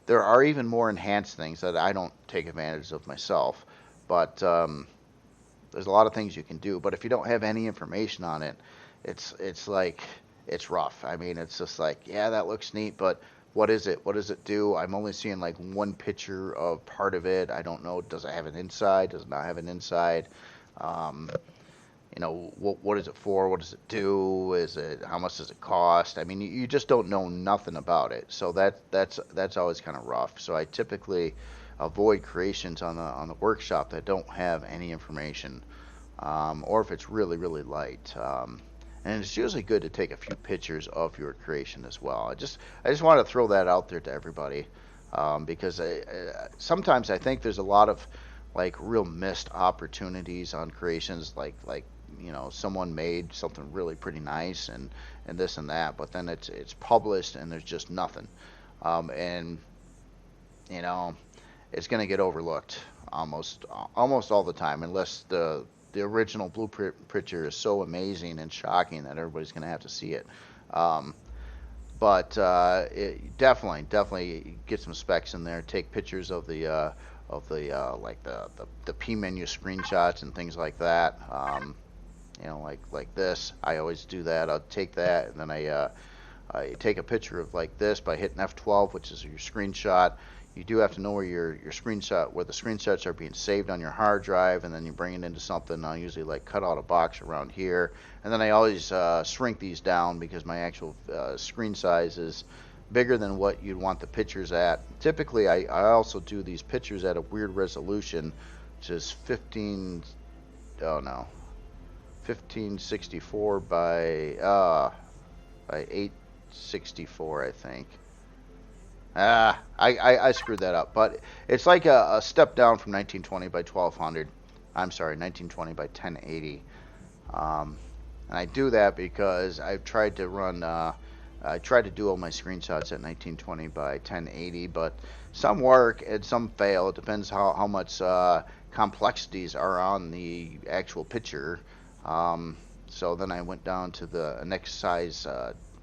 there are even more enhanced things that I don't take advantage of myself. But there's a lot of things you can do. But if you don't have any information on it, it's like, it's rough. I mean, it's just like, yeah, that looks neat, but what is it? What does it do? I'm only seeing like 1 picture of part of it. I don't know. Does it have an inside? Does it not have an inside? Um, what is it for? What does it do? How much does it cost? I mean, you just don't know nothing about it. So that's always kind of rough. So I typically avoid creations on the workshop that don't have any information, or if it's really light. And it's usually good to take a few pictures of your creation as well. I just want to throw that out there to everybody, because sometimes I think there's a lot of like real missed opportunities on creations, like someone made something really pretty nice and this and that, but then it's published and there's just nothing, and you know it's going to get overlooked almost all the time, unless the original blueprint picture is so amazing and shocking that everybody's going to have to see it. But it definitely get some specs in there. Take pictures of the like the P menu screenshots and things like that. Like this. I always do that. I'll take that, and then I take a picture of like this by hitting F12, which is your screenshot. You do have to know where your screenshot, where the screenshots are being saved on your hard drive, and then you bring it into something. I'll usually like cut out a box around here, and then I always shrink these down, because my actual screen size is bigger than what you'd want the pictures at. Typically, I also do these pictures at a weird resolution, which is 1564 by 864, I think. I screwed that up. But it's like a step down from 1920 by 1200. I'm sorry, 1920 by 1080. And I do that because I've tried to run, I tried to do all my screenshots at 1920 by 1080, but some work and some fail. It depends how much complexities are on the actual picture. So then I went down to the next size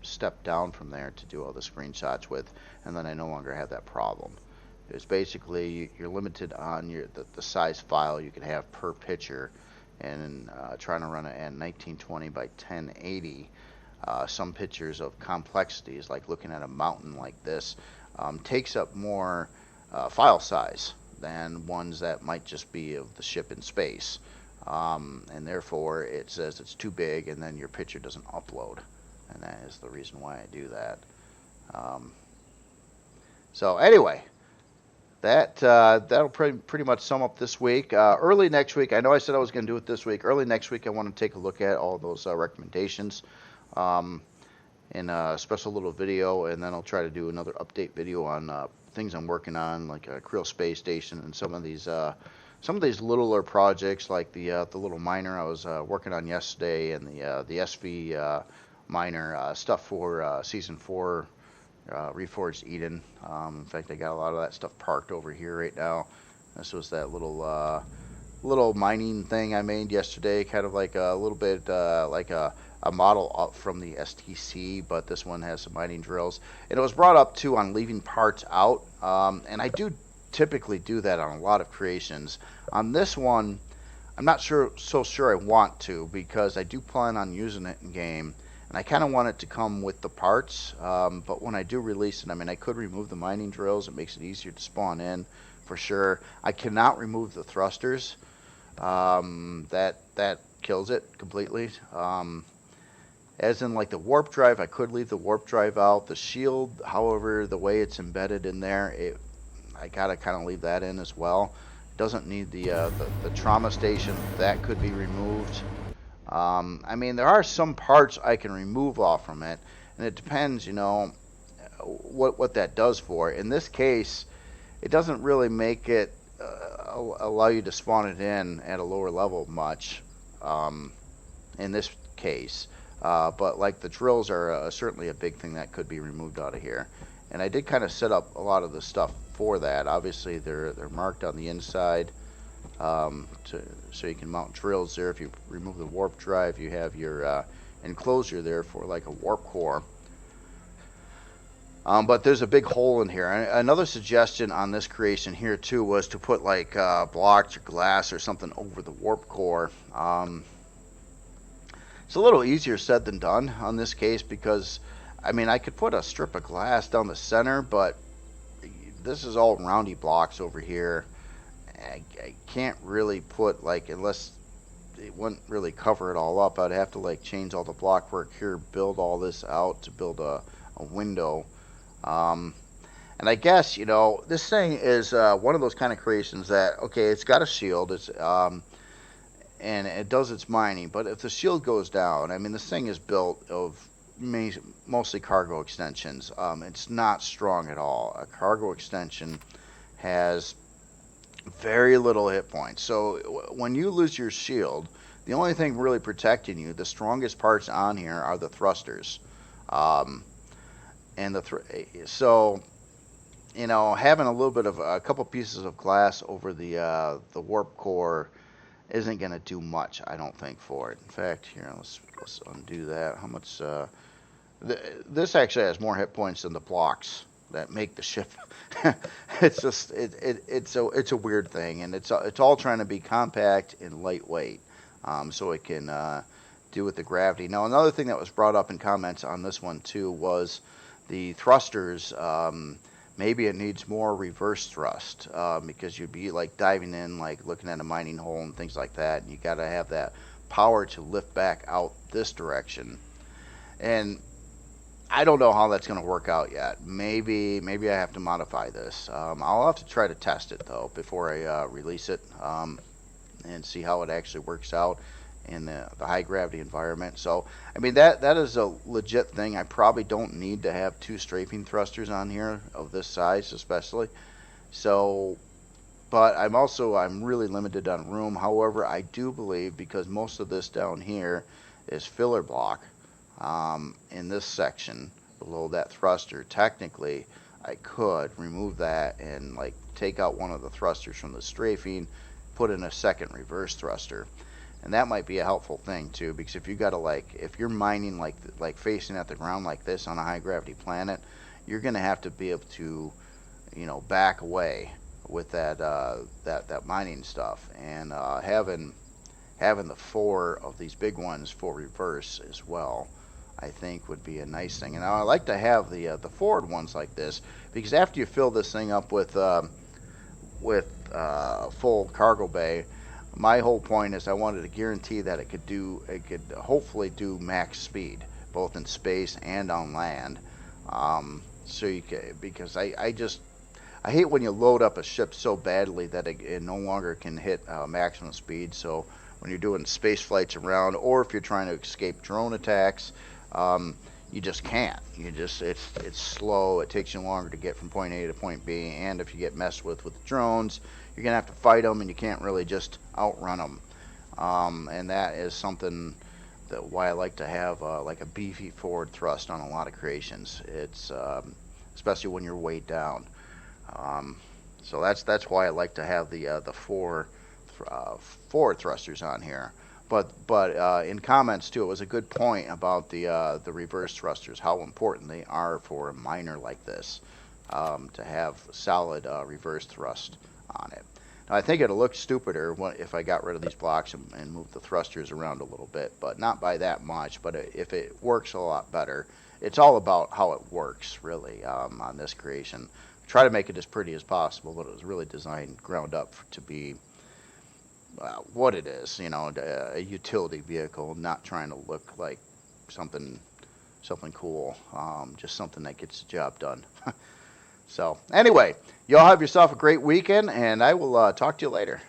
step down from there to do all the screenshots with, and then I no longer have that problem. It's basically you're limited on the size file you can have per picture, and trying to run it at 1920 by 1080. Some pictures of complexities, like looking at a mountain like this, takes up more file size than ones that might just be of the ship in space. And therefore it says it's too big, and then your picture doesn't upload, and that is the reason why I do that. So anyway, that'll pretty much sum up this week. Early next week, I know I said I was going to do it this week. Early next week, I want to take a look at all those recommendations in a special little video, and then I'll try to do another update video on things I'm working on, like a Krill space station, and some of these littler projects, like the little miner I was working on yesterday, and the SV miner stuff for season 4. Reforged Eden. In fact, I got a lot of that stuff parked over here right now. This was that little mining thing I made yesterday, kind of like a little bit like a model up from the STC, but this one has some mining drills. And it was brought up too on leaving parts out, and I do typically do that on a lot of creations. On this one, I'm not so sure I want to, because I do plan on using it in game. And I kind of want it to come with the parts, but when I do release it, I mean, I could remove the mining drills. It makes it easier to spawn in, for sure. I cannot remove the thrusters. That kills it completely. As in, like, the warp drive, I could leave the warp drive out. The shield, however, the way it's embedded in there, I gotta kind of leave that in as well. It doesn't need the trauma station. That could be removed. I mean, there are some parts I can remove off from it, and it depends, what that does for it. In this case, it doesn't really make it allow you to spawn it in at a lower level much, in this case. But like the drills are certainly a big thing that could be removed out of here. And I did kind of set up a lot of the stuff for that. Obviously, they're marked on the inside. So you can mount drills there. If you remove the warp drive, you have your enclosure there for like a warp core. But there's a big hole in here. Another suggestion on this creation here too was to put like blocks or glass or something over the warp core. It's a little easier said than done on this case, because I mean, I could put a strip of glass down the center, but this is all roundy blocks over here. I can't really put, like, unless it wouldn't really cover it all up, I'd have to like change all the block work here, build all this out to build a window. And I guess, this thing is one of those kind of creations that, okay, it's got a shield, and it does its mining, but if the shield goes down, I mean, this thing is built of mostly cargo extensions. It's not strong at all. A cargo extension has very little hit points. So when you lose your shield, the only thing really protecting you, the strongest parts on here, are the thrusters. And so having a little bit of a couple pieces of glass over the warp core isn't going to do much, I don't think, for it. In fact, here, let's undo that. How much? This actually has more hit points than the blocks that make the ship. It's just it's a weird thing, and it's all trying to be compact and lightweight, so it can do with the gravity. Now, another thing that was brought up in comments on this one too was the thrusters. Maybe it needs more reverse thrust, because you'd be like diving in, like looking at a mining hole and things like that, and you got to have that power to lift back out this direction. And I don't know how that's going to work out yet. Maybe I have to modify this. I'll have to try to test it though before I release it, and see how it actually works out. in the high gravity environment. So, I mean, that is a legit thing. I probably don't need to have two strafing thrusters on here of this size, especially. So, but I'm really limited on room. However, I do believe, because most of this down here is filler block, in this section below that thruster, technically I could remove that and like take out one of the thrusters from the strafing, put in a second reverse thruster. And that might be a helpful thing too, because if you got to, like, if you're mining like facing at the ground like this on a high gravity planet, you're going to have to be able to, back away with that mining stuff, and having the four of these big ones for reverse as well, I think would be a nice thing. And I like to have the forward ones like this, because after you fill this thing up with full cargo bay, my whole point is I wanted to guarantee that it could hopefully do max speed both in space and on land. So you can, because I hate when you load up a ship so badly that it no longer can hit maximum speed. So when you're doing space flights around, or if you're trying to escape drone attacks, you just can't. It's slow. It takes you longer to get from point A to point B. And if you get messed with drones, you're gonna have to fight them, and you can't really just outrun them. And that is something that why I like to have like a beefy forward thrust on a lot of creations. It's especially when you're weighed down. So that's why I like to have the four forward thrusters on here. But in comments too, it was a good point about the reverse thrusters, how important they are for a miner like this, to have solid reverse thrust on it. Now, I think it'll look stupider if I got rid of these blocks and moved the thrusters around a little bit, but not by that much. But if it works a lot better, it's all about how it works, really, on this creation. Try to make it as pretty as possible, but it was really designed ground up to be what it is, a utility vehicle, not trying to look like something cool, just something that gets the job done. So anyway, y'all have yourself a great weekend, and I will talk to you later.